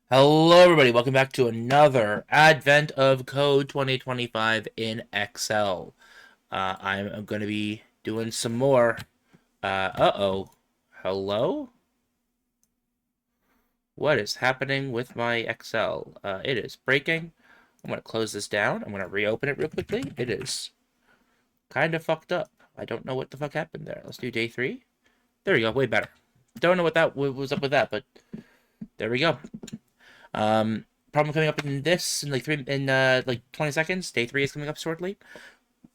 Hello, everybody. Welcome back to another Advent of Code 2025 in Excel. I'm going to be doing some more. Uh-oh. Hello? What is happening with my Excel? It is breaking. I'm going to close this down. I'm going to reopen it real quickly. It is kind of fucked up. I don't know what the fuck happened there. Let's do day 3. There we go. Way better. Don't know what was up with that, but there we go. Um, Problem coming up in like 20 seconds. Day 3 is coming up shortly.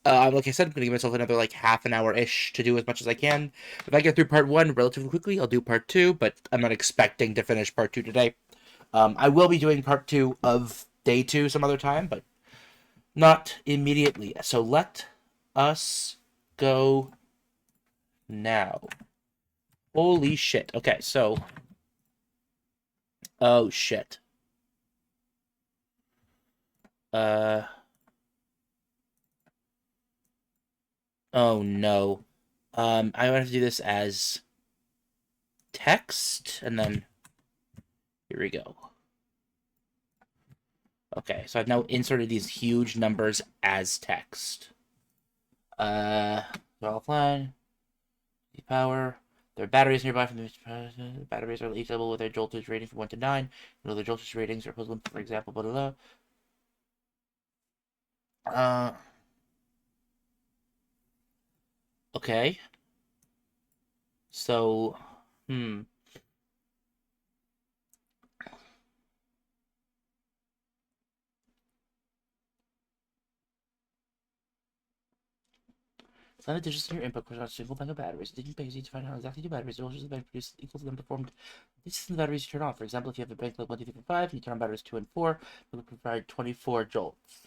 Like I said, I'm gonna give myself another like half an hour ish to do as much as I can. If I get through part 1 relatively quickly, I'll do part 2, but I'm not expecting to finish part 2 today. I will be doing part 2 of day 2 some other time, but not immediately. So let us go now. Holy shit. Okay, so oh shit. Uh oh no. I want to do this as text, and then here we go. Okay, so I've now inserted these huge numbers as text. Uh, offline, power. There are batteries nearby from the batteries are each level with their voltage rating from 1 to 9. You know, the voltage ratings are equivalent, for example, blah, blah, blah. Okay. So, hmm. Send the digits in your input correspond to a single bank of batteries. The digit banks need to find out exactly two batteries. The voltage the bank produced equal to them performed. This is the batteries you turn off. For example, if you have a bank like 1, 2, 3, 4, 5, and you turn on batteries 2 and 4, it will provide 24 joules.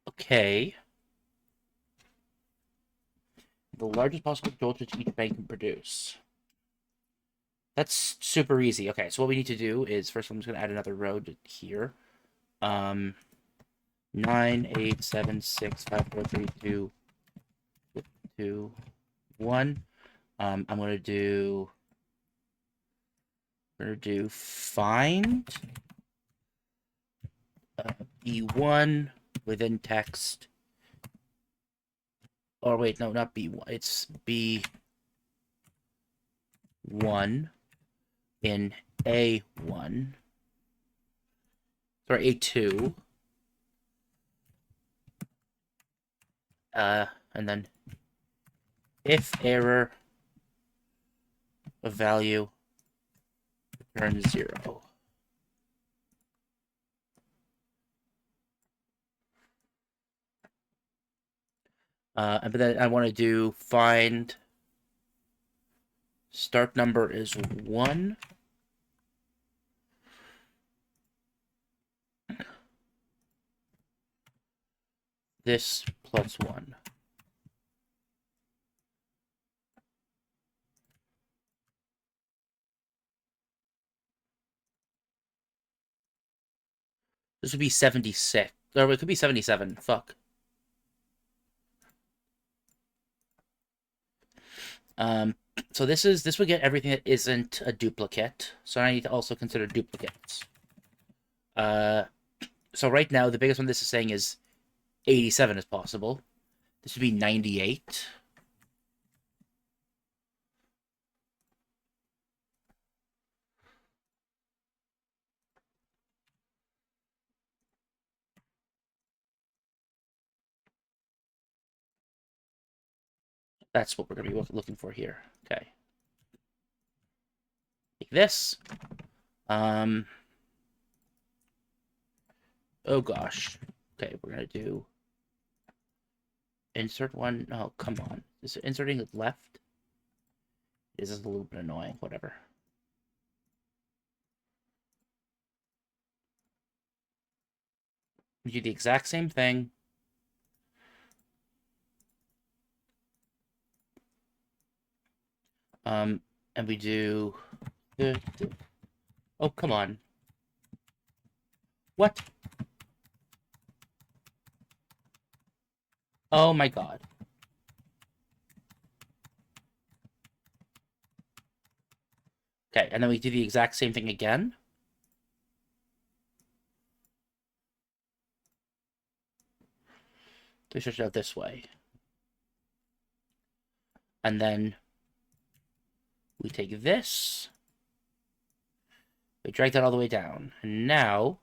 Okay. The largest possible voltage each bank can produce. That's super easy. Okay, so what we need to do is first I'm just gonna add another row here. 9, 8, 7, 6, 5, 4, 3, 2, 2, 1. I'm gonna do find B1 within text. Or wait, no, not B1. It's B1 in A1. Sorry, A2. And then if error of value returns 0. But then I want to do find start number is 1. This plus 1. This would be 76. Or it could be 77. Fuck. Um, so this would get everything that isn't a duplicate. So I need to also consider duplicates. Uh, so right now the biggest one this is saying is 87 is possible. This would be 98. That's what we're gonna be looking for here. Okay. Like this. Um. Oh gosh. Okay, we're gonna do insert one. Oh, come on. Is it inserting left? This is a little bit annoying. Whatever. We do the exact same thing. And we do the oh, come on. What? Oh my god. Okay, and then we do the exact same thing again. We stretch it out this way. And then we take this. We drag that all the way down. And now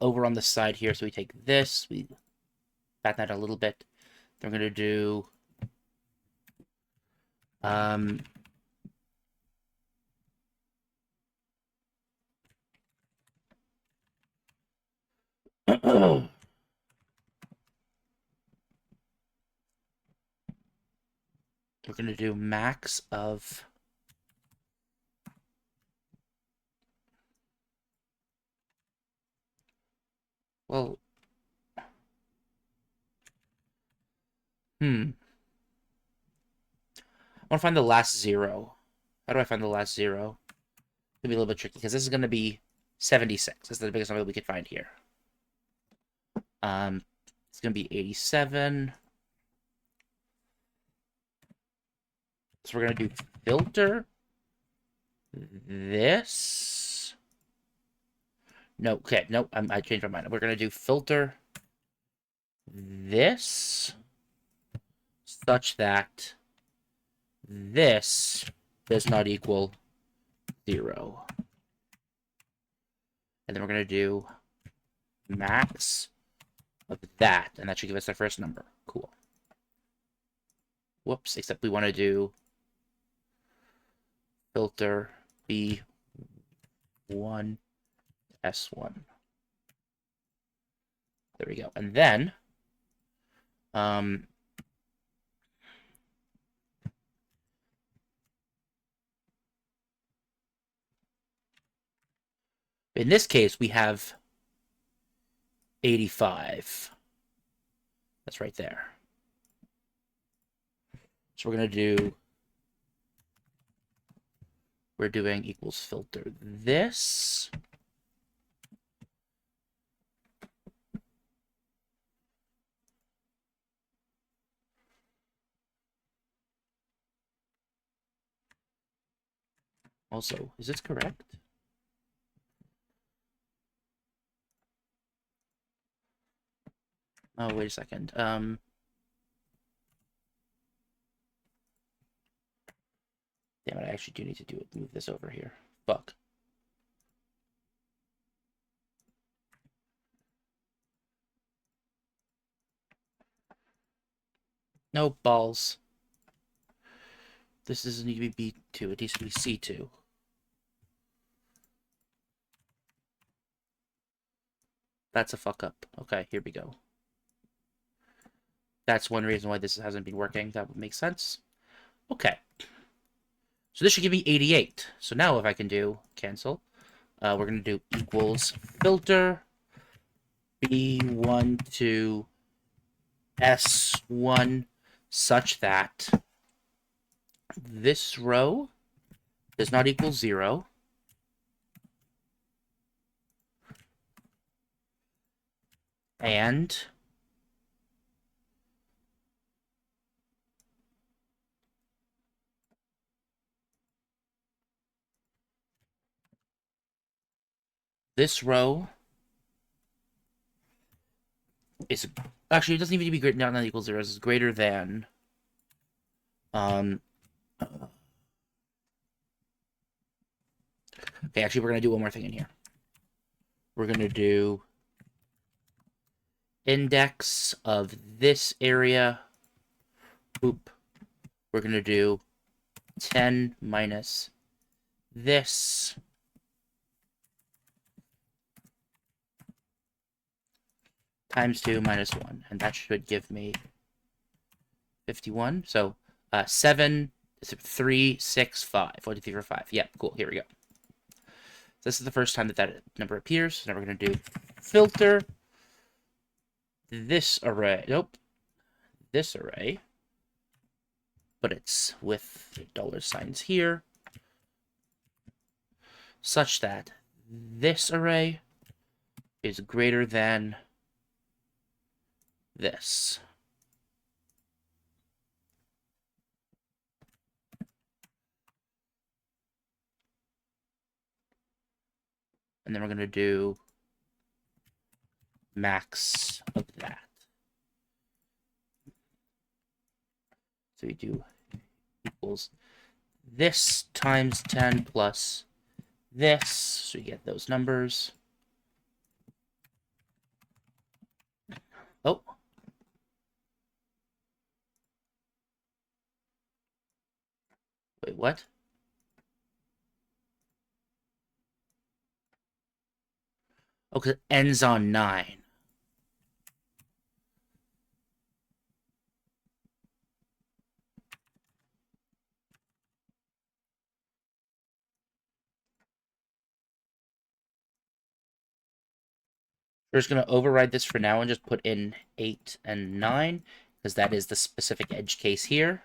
over on the side here, so we take this, we fatten that a little bit. Then we're going to do we're going to do max of well, I want to find the last zero. How do I find the last zero? It's going to be a little bit tricky because this is going to be 76. This is the biggest number we could find here. It's going to be 87. So we're going to do filter this. No, okay, no, I changed my mind. We're going to do filter this such that this does not equal 0. And then we're going to do max of that, and that should give us our first number. Cool. Whoops, except we want to do filter B1 S1. There we go. And then in this case, we have 85. That's right there. So we're going to do, we're doing equals filter this. Also, is this correct? Oh, wait a second. Damn it, I actually do need to do it. Move this over here. Fuck. No balls. This doesn't need to be B2. It needs to be C2. That's a fuck up. Okay, here we go. That's one reason why this hasn't been working. That would make sense. Okay. So this should give me 88. So now if I can do cancel, we're going to do equals filter B1 to S1 such that this row does not equal 0. And this row is actually, it doesn't even need to be greater than equals 0. It's greater than okay, actually we're gonna do one more thing in here. We're gonna do index of this area. Oop. We're gonna do 10 minus this times 2 minus 1, and that should give me 51. So 7, 3, 6, 5. 1, 2, 3, 4, 5. Yeah, cool. Here we go. So this is the first time that that number appears. So now we're going to do filter this array. Nope. This array. But it's with $signs here. Such that this array is greater than this. and then we're going to do max of that. So we do equals this times 10 plus this, so we get those numbers. Oh. Wait, what? Oh, because it ends on 9. We're just going to override this for now and just put in 8 and 9, because that is the specific edge case here.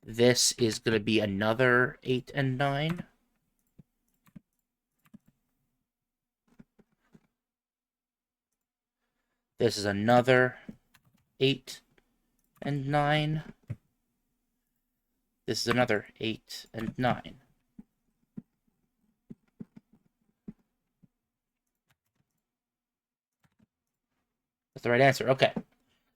This is going to be another 8 and 9. This is another 8 and 9. This is another 8 and 9. That's the right answer. Okay. So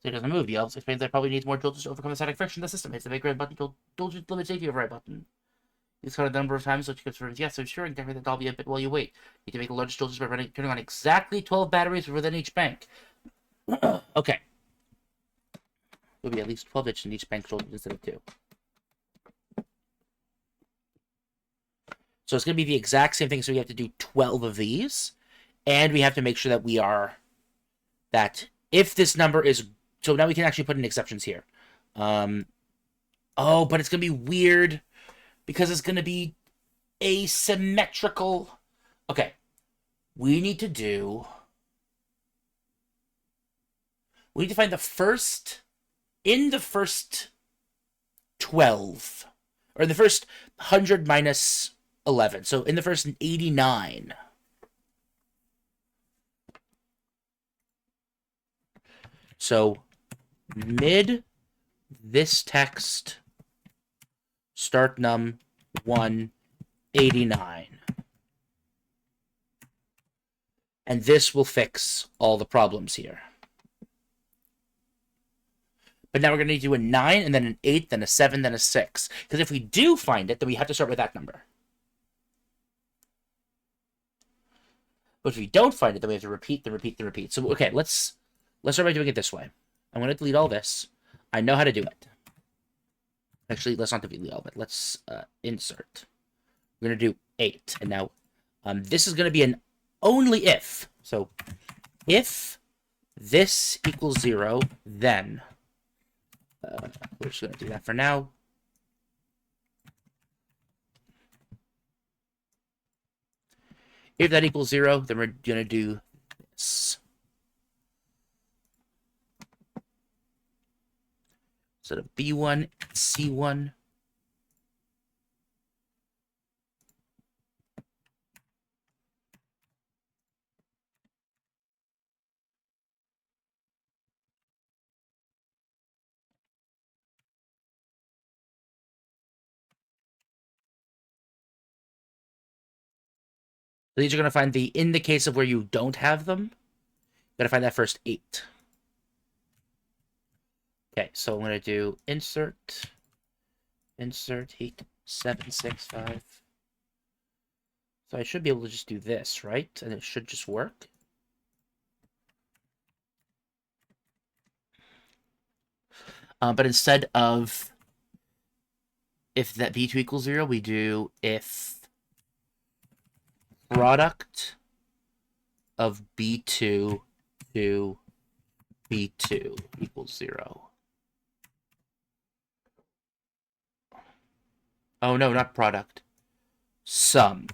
it doesn't move. The elves explains that it probably needs more jolts to overcome the static friction in the system. It's the big red button. Jolt limit safety override button. It's cut a number of times, so she confirms yes. I'm sure exactly that I'll be a bit while you wait. You need to make the largest jolts by turning on exactly 12 batteries within each bank. Okay. There'll be at least 12 inches in each bank jolt instead of 2. So it's going to be the exact same thing. So we have to do 12 of these. And we have to make sure that we are... that if this number is... So now we can actually put in exceptions here. Oh, but it's going to be weird because it's going to be asymmetrical. Okay. We need to do... We need to find the first... In the first 12. Or in the first 100 minus 11. So in the first 89. So mid this text start num 189. And this will fix all the problems here. But now we're going to need to do a 9, and then an 8, then a 7, then a 6. Because if we do find it, then we have to start with that number. But if we don't find it, then we have to repeat, then repeat, then repeat. So, okay, let's start by doing it this way. I'm going to delete all this. I know how to do it. Actually, let's not delete all of it. Let's insert. We're going to do 8. And now, this is going to be an only if. So, if this equals 0, then... we're just going to do that for now. If that equals 0, then we're going to do this. Instead of B1, C1. So these are going to find the, in the case of where you don't have them, you got to find that first 8. Okay, so I'm going to do insert heat 765. So I should be able to just do this, right? And it should just work. But instead of if that B2 equals 0, we do if product of B2 to B2 equals 0. Oh, no, not product. Sum.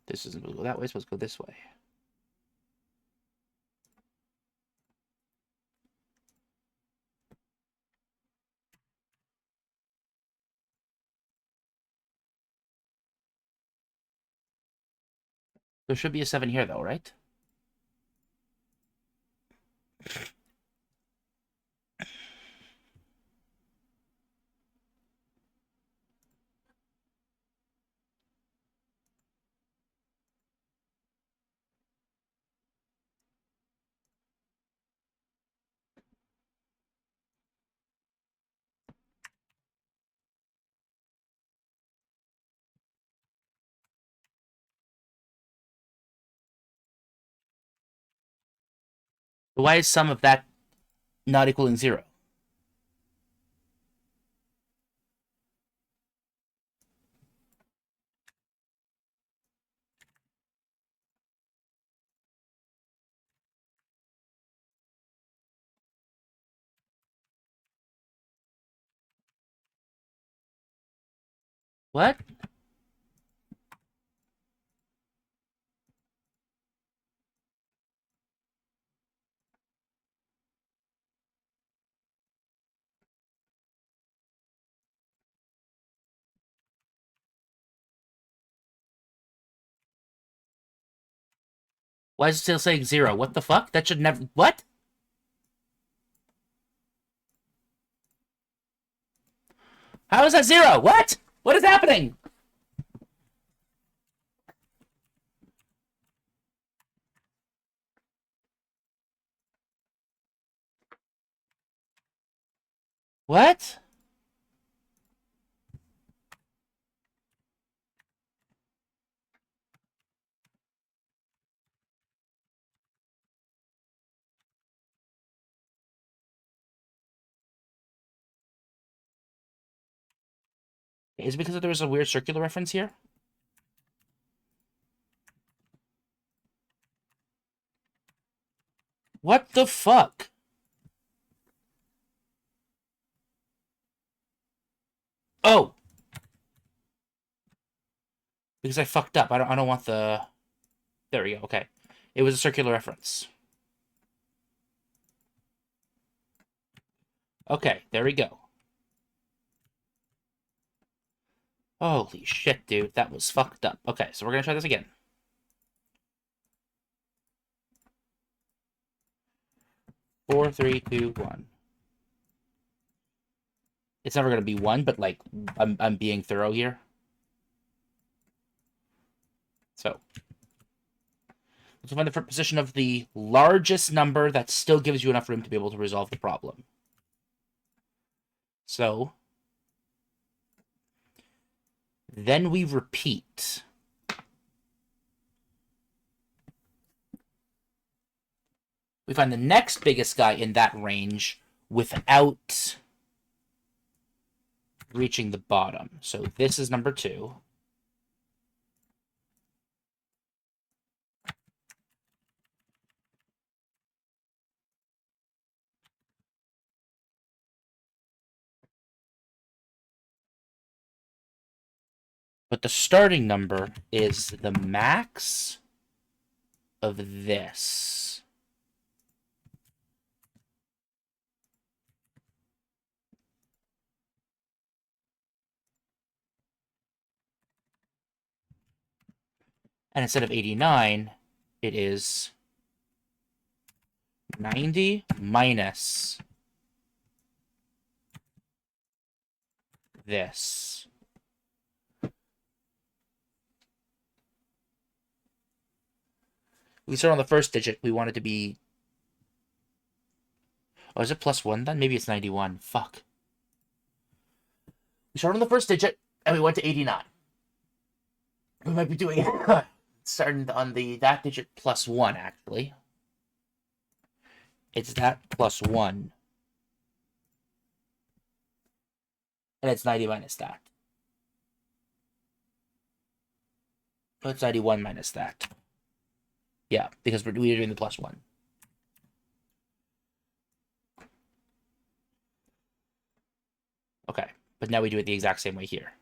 This isn't supposed to go that way, it's supposed to go this way. There should be a 7 here, though, right? But why is sum of that not equaling 0? What? Why is it still saying 0? What the fuck? That should never... What? How is that 0? What? What is happening? What? Is it because there was a weird circular reference here? What the fuck? Oh! Because I fucked up. I don't want the... There we go, okay. It was a circular reference. Okay, there we go. Holy shit, dude. That was fucked up. Okay, so we're gonna try this again. 4, 3, 2, 1. It's never gonna be 1, but, like, I'm being thorough here. So, let's find the position of the largest number that still gives you enough room to be able to resolve the problem. So, then we repeat. We find the next biggest guy in that range without reaching the bottom. So this is number 2. But the starting number is the max of this. And instead of 89, it is 90 minus this. We start on the first digit. We want it to be... Oh, is it plus 1 then? Maybe it's 91. Fuck. We start on the first digit, and we went to 89. We might be doing starting on that digit plus 1, actually. It's that plus 1. And it's 90 minus that. Oh, it's 91 minus that. Yeah, because we're doing the plus 1. Okay, but now we do it the exact same way here.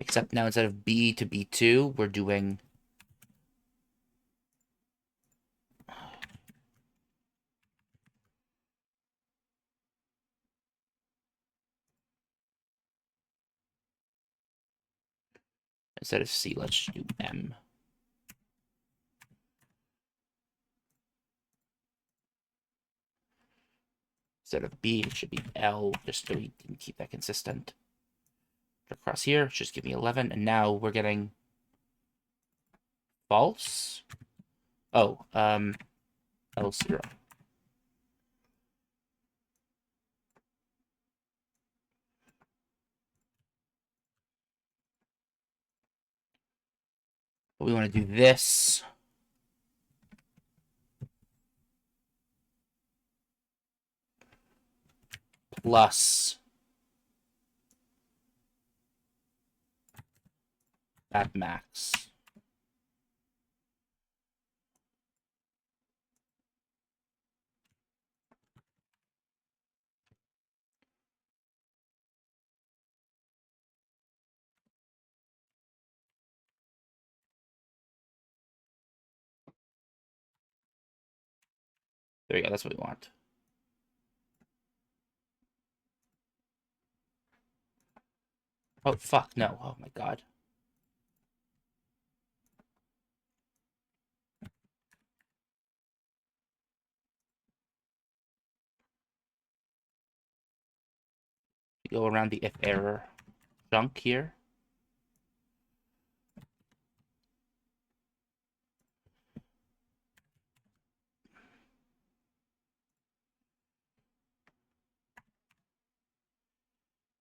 Except now instead of B to B2, we're doing... Instead of C, let's do M. Instead of B, it should be L, just so we can keep that consistent. Across here, just give me 11, and now we're getting false. Oh, L0. But we want to do this. Plus that max. There we go. That's what we want. Oh, fuck. No. Oh, my God. Go around the if error chunk here.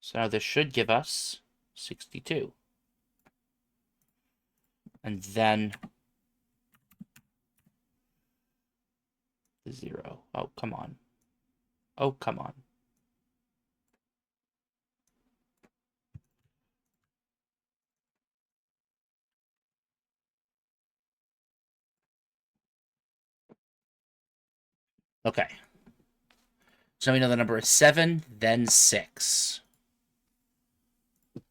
So now this should give us 62. And then 0. Oh, come on. Oh, come on. Okay. So now we know the number is 7, then 6.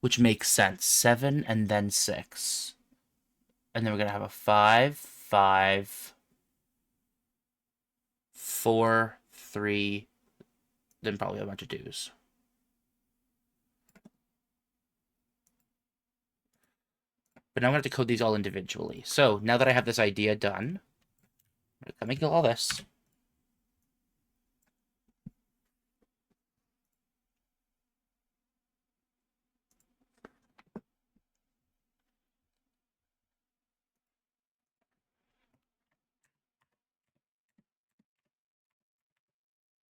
Which makes sense. 7 and then 6. And then we're going to have a 5, 5, 4, 3, then probably a bunch of 2s. But now I'm going to have to code these all individually. So now that I have this idea done, I'm going to make all this.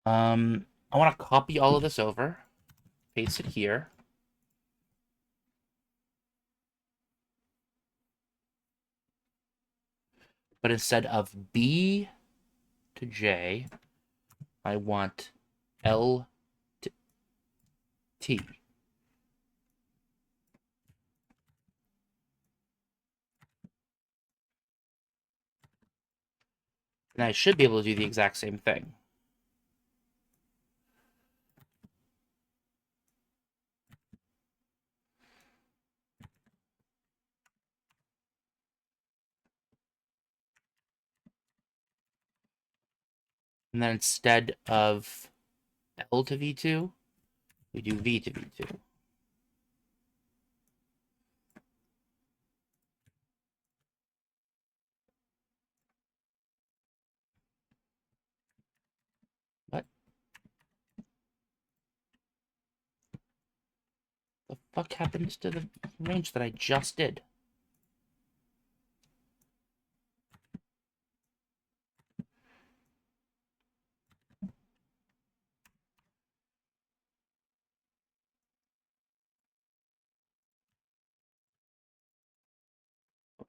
I want to copy all of this over, paste it here. But instead of B to J, I want L to T. And I should be able to do the exact same thing. And then instead of L to V2, we do V to V2. What the fuck happens to the range that I just did?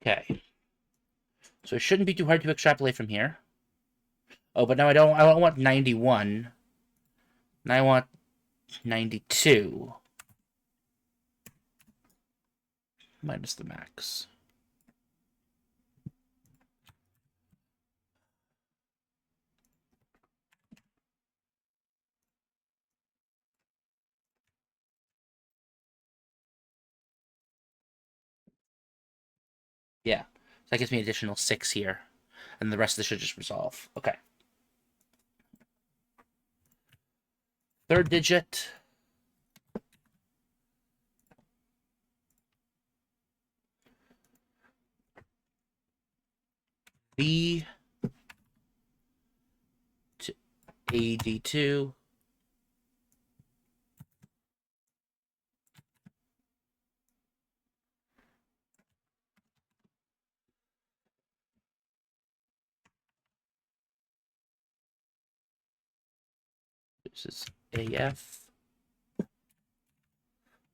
Okay. So it shouldn't be too hard to extrapolate from here. Oh, but now I don't want 91. Now I want 92. Minus the max. Yeah. So that gives me an additional 6 here. And the rest of this should just resolve. Okay. Third digit. B to AD2. This is AF.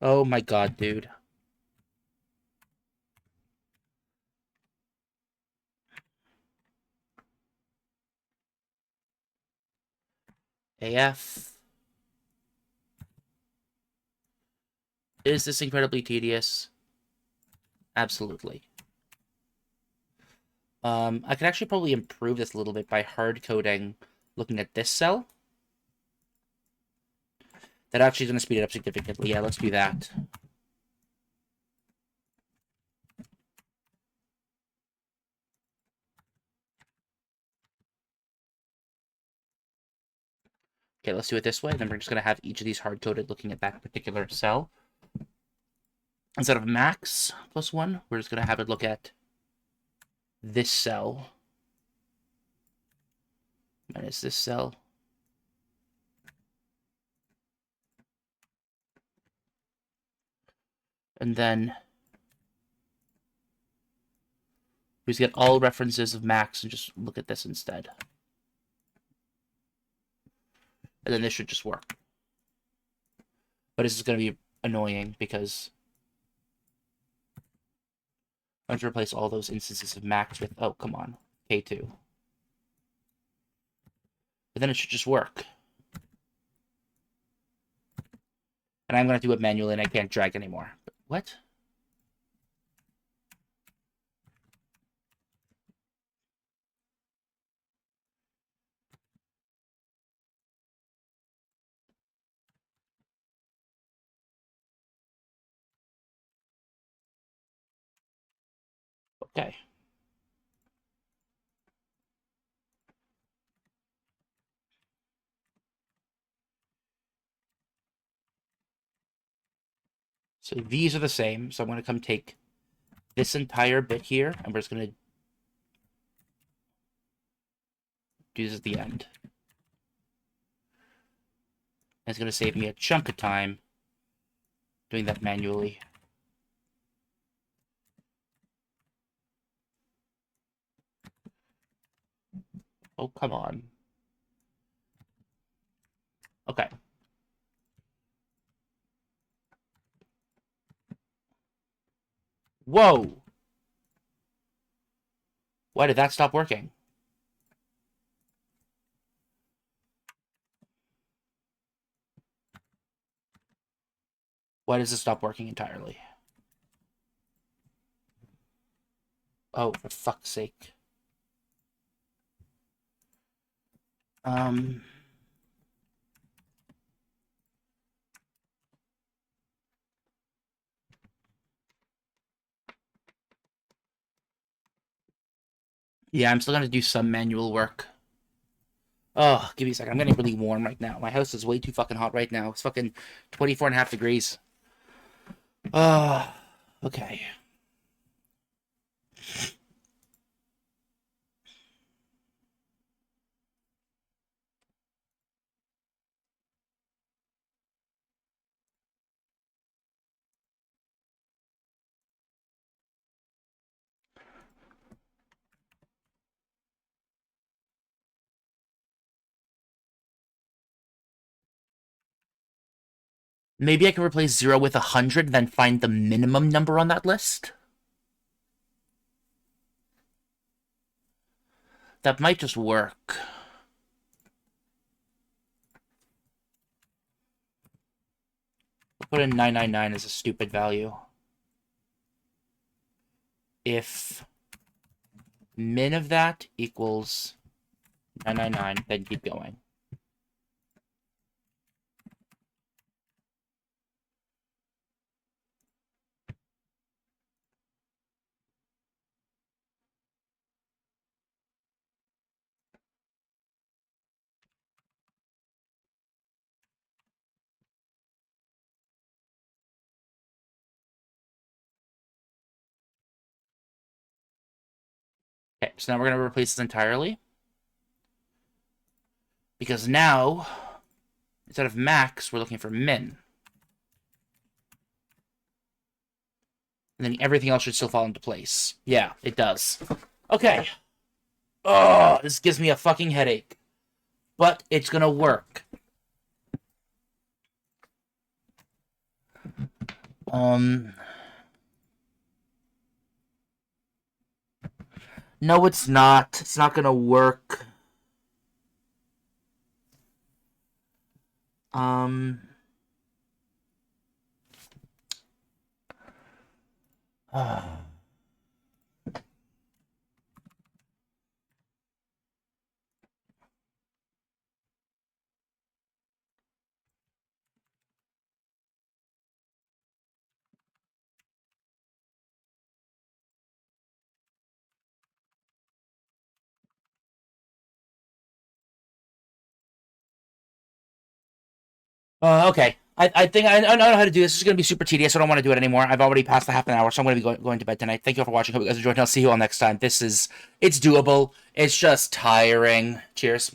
Oh my god, dude. AF. Is this incredibly tedious? Absolutely. I could actually probably improve this a little bit by hard coding looking at this cell. That actually is going to speed it up significantly. Yeah, let's do that. Okay, let's do it this way. Then we're just going to have each of these hard-coded looking at that particular cell. Instead of max plus 1, we're just going to have it look at this cell minus this cell. And then we just get all references of max and just look at this instead. And then this should just work. But this is going to be annoying because I want to replace all those instances of max with, oh, come on, K2. But then it should just work. And I'm going to do it manually and I can't drag anymore. But what? Okay. So these are the same. So I'm going to come take this entire bit here, and we're just going to do this at the end. And it's going to save me a chunk of time doing that manually. Oh, come on. Okay. Whoa! Why did that stop working? Why does it stop working entirely? Oh, for fuck's sake. Yeah, I'm still going to do some manual work. Oh, give me a second. I'm getting really warm right now. My house is way too fucking hot right now. It's fucking 24.5 degrees. Okay. Maybe I can replace 0 with 100, then find the minimum number on that list? That might just work. I'll put in 999 as a stupid value. If min of that equals 999, then keep going. Okay, so now we're going to replace this entirely. Because now, instead of max, we're looking for min. And then everything else should still fall into place. Yeah, it does. Okay. Oh, this gives me a fucking headache. But it's gonna work. No, it's not. It's not gonna work. Um. Okay. I think I know how to do this. This is going to be super tedious. I don't want to do it anymore. I've already passed the half an hour, so I'm going to be going to bed tonight. Thank you all for watching. Hope you guys enjoyed, and I'll see you all next time. It's doable. It's just tiring. Cheers.